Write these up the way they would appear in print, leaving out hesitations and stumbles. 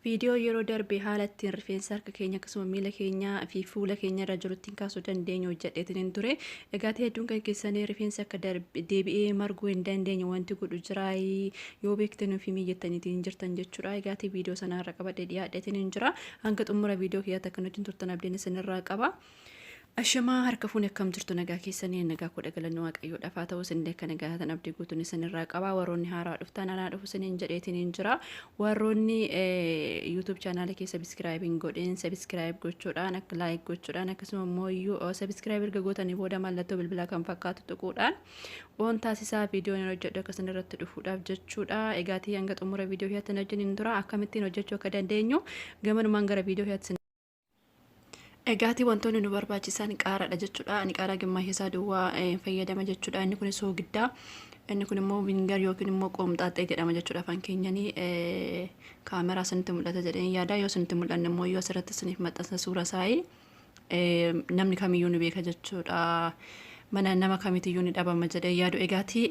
Viidiyoo yeroo darbe haala ittiin rifeensa harka keenya akkasuma miila keenyaa fi fuula keenya irra jiru ittiin kaasuu dandeenyu hojjedheetiin ture. Egaa hedduun kan keessanii rifeensa akka deebi'ee marguu hin dandeenye wanti godhu jira yoo beektan fi miijettaniitiin jirtan jechuudha. Egaa viidiyoo sanarra qabadhee dhiyaadheetiin jira. Hanga xumura viidiyoo kiyyaatti akka nuti turtan abdiin isinirraa qaba. Ashamaa harka fuuni akkam jirtu nagaa keessanii nagaa kudha galanni waaqayyoodhaaf haa ta'u isin akka nagaa tan abdii guutuun isinirraa qaba. Warroonni haaraa dhuftan anaa dhufu isiniin jedheetiin jira. Warroonni YouTube channel keessa subscribe godhin subscribe gochuudhaan akka like gochuudhaan akkasuma immoo iyyuu subscribe erga gootanii booda mallattoo bilbilaa kan fakkaatu tuquudhaan oon taasisaa viidiyoo yeroo hojjedhu akka isin irratti dhufuudhaaf jechuudha. Egaatii hanga xumura viidiyoo kiyyaatti wajjin dura akkamittiin hojjechuu akka dandeenyu gamanumaan gara viidiyoo kiyyaatti Egaati wantoonni nu barbaachisan qaaraadha jechuudha. Ani qaaraa gimmaashee isaa duwwaa fayyadama jechuudha. Inni kun soogiddaa, inni kun immoo vingar yookiin immoo qoomxaaxee jedhama jechuudha. Afaan keenyanii kaameraa isinitti mul'ata jedhanii yaada. Yoo isinitti mul'anne immoo yoo asirratti isiniif maxxansa suura isaanii namni kamiyyuu ni beeka jechuudha. Mana nama kamiitiyyuu ni dhabama jedhee yaadu. Egaati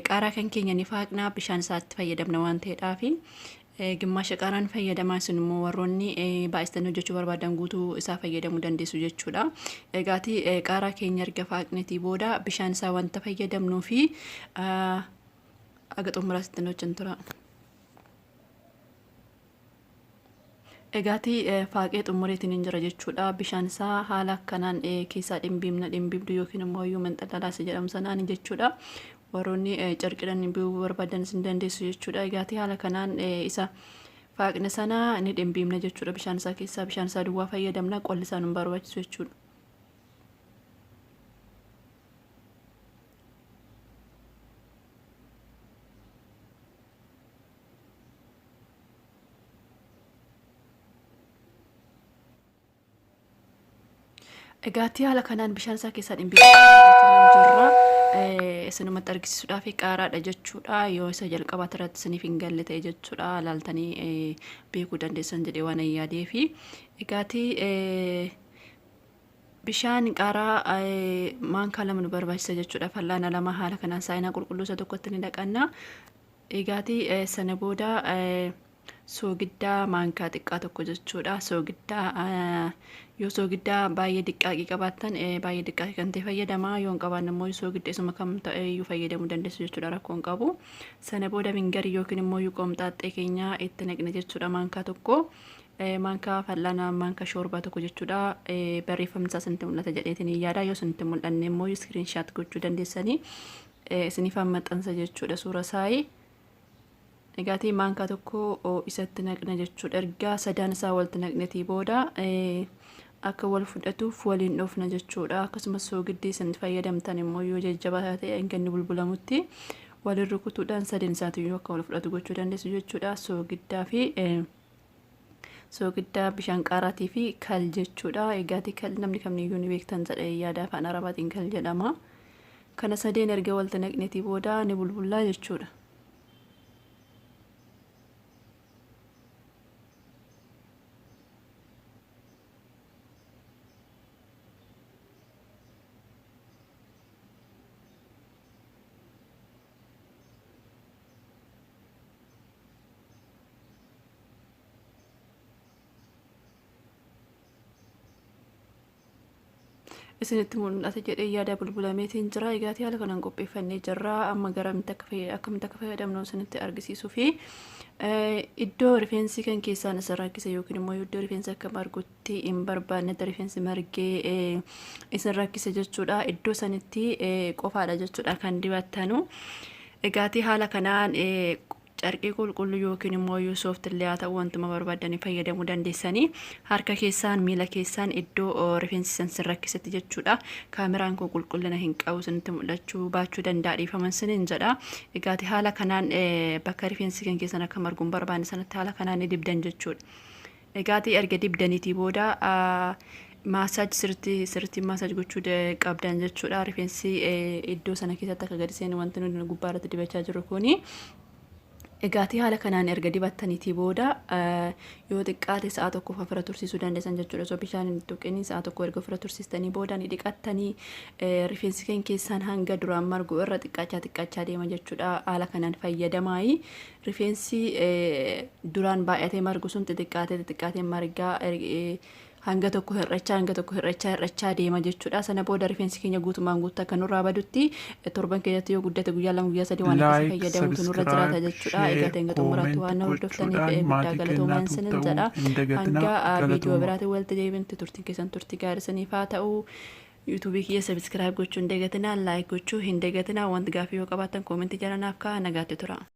qaaraa kan keenya ni faaqnaa bishaan isaatti fayyadamna waan ta'eedhaaf. Gimmaasha qaaraan fayyadamaa isin immoo warroonni baay'isanii hojjechuu barbaadan guutuu isaa fayyadamuu dandeessu jechuudha. Egaati qaaraa keenya erga faaqneetii booda bishaan isaa wanta fayyadamnuu fi aga xumuraa ittiin hojjan tura. Egaati faaqee xumureetiin hin jira jechuudha. Bishaan isaa haala akkanaan keessaa dhimbiibdu yookiin immoo iyyuu manxalalaasa jedhamu sanaan jechuudha. Warroonni carqidhaan biyuu barbaadan isin dandeessu jechuudha. Egaati haala kanaan isa faaqne sana ni dhimbiibna jechuudha. Bishaan isaa keessaa bishaan isaa duwwaa fayyadamna qolli isaa nu barbaachisu jechuudha. Egaati haala kanaan bishaan isaa keessaa dhimbiibna isinumatti argisiisuudhaaf qaaraadha jechuudha. Yoo isa jalqabaatti irratti isiniif hin galle ta'e jechuudha. Laaltanii beekuu dandeessan jedhee waan yaadeef. Egaati bishaan qaaraa maankaa lama nu barbaachisa jechuudha. Fallaana lama haala kanaan saayinaa qulqulluu isa tokkotti ni dhaqanna. Egaati sana booda soogiddaa maankaa xiqqaa tokko jechuudha. Soogiddaa yoo soogiddaa baay'ee diqqaaqii qabaattan baay'ee diqqaaqii kan ta'e fayyadamaa. Yoo hin qabaanne immoo soogidda isuma kam ta'e iyyuu fayyadamuu dandeessu jechuudha. Rakkoo hin qabu. Sana booda vingarii yookiin immoo qoomxaaxee keenya itti naqne jechuudha. Maankaa tokko maankaa fallaana maankaa shoorbaa tokko jechuudha. Barreeffamni isaa isinitti mul'ata jedheetiin yaada. Yoo isinitti mul'anne immoo iskiriinshaat gochuu dandeessanii isiniif maxxansa jechuudha suura isaanii. Egaati maankaa tokko isatti naqna jechuudha. Erga sadaan isaa walitti naqnetii booda akka wal fudhatuuf waliin dhoofna jechuudha. Akkasumas soogiddi isin fayyadamtan immoo yoo jajjabaa ta'e hanga inni bulbulamutti waliin rukutuudhaan sadeen isaatiyyuu akka wal fudhatu gochuu dandeessu jechuudha. Soogiddaa fi soogiddaa bishaan qaaraatii fi kal jechuudha. Egaati kal namni kamiyyuu ni beektan jedhee yaada afaan arabaatiin kal jedhama. Kana sadeen erga walitti naqnetii booda ni bulbulaa jechuudha. Isinitti mul'ata jedhee yaada bulbulameetiin jira. Egaati haala kanaan qopheeffannee jirra. Amma akkamitti akka fayyadamnu isinitti argisiisuu fi iddoo rifeensi kan keessaan isa rakkise yookiin immoo iddoo rifeensi akka margutti hin barbaanne rifeensi margee isin rakkise jechuudha. Iddoo sanitti qofaadha jechuudha kan dibattanu. Egaati haala kanaan carqii qulqulluu yookiin immoo soofti illee haa ta'u wantuma barbaadanii fayyadamuu dandeessanii harka keessaan miila keessaan iddoo rifeensi isin rakkisetti jechuudha. Kaameraan kun qulqullina hin qabu isinitti mul'achuu baachuu danda'a dhiifaman siniin jedha. Egaati haala kanaan bakka rifeensi kan keessan akka marguun barbaanne sanatti haala kanaan dibdan jechuudha. Egaati erga dibdaniitii booda maasaaj sirriitti maasaaj gochuu qabdan jechuudha. Rifeensi iddoo sana keessatti akka gadi seenu wanti nuti gubbaa irratti dibachaa jirru kuni Egaati haala kanaan erga dibattaniitii booda yoo xiqqaate sa'a tokko ofirra tursiisuu dandeessan jechuudha. Osoo bishaan hin tuqini sa'a tokko erga ofirra tursiistanii booda ni dhiqattanii rifeensi keenya keessaan hanga duraan margu irra xiqqaachaa deema jechuudha. Haala kanaan fayyadamaayi. Rifeensi duraan baay'atee margu sun xixiqqaatee margaa hanga tokko hir'achaa deema jechuudha. Sana booda rifeensi keenya guutumaan guutuu akka nurraa badutti torban keessatti yoo guddate guyyaa 2 guyyaa 3 waan akka fayyadamutu nurra jiraata jechuudha. Egaa ta'een xumuraatti waan hordoftaniif guddaa galatoomaa isiniin jedha. Hanga viidiyoo biraatiin walitti deebinti turtiin keessan turtii gaarii isiniif haa ta'u. YouTube kiyya subscribe gochuu hin dagatinaa, like gochuu hin dagatinaa. Wanti gaaffii yoo qabaattan koomentii jalanaaf kaa'aa nagaatti tura.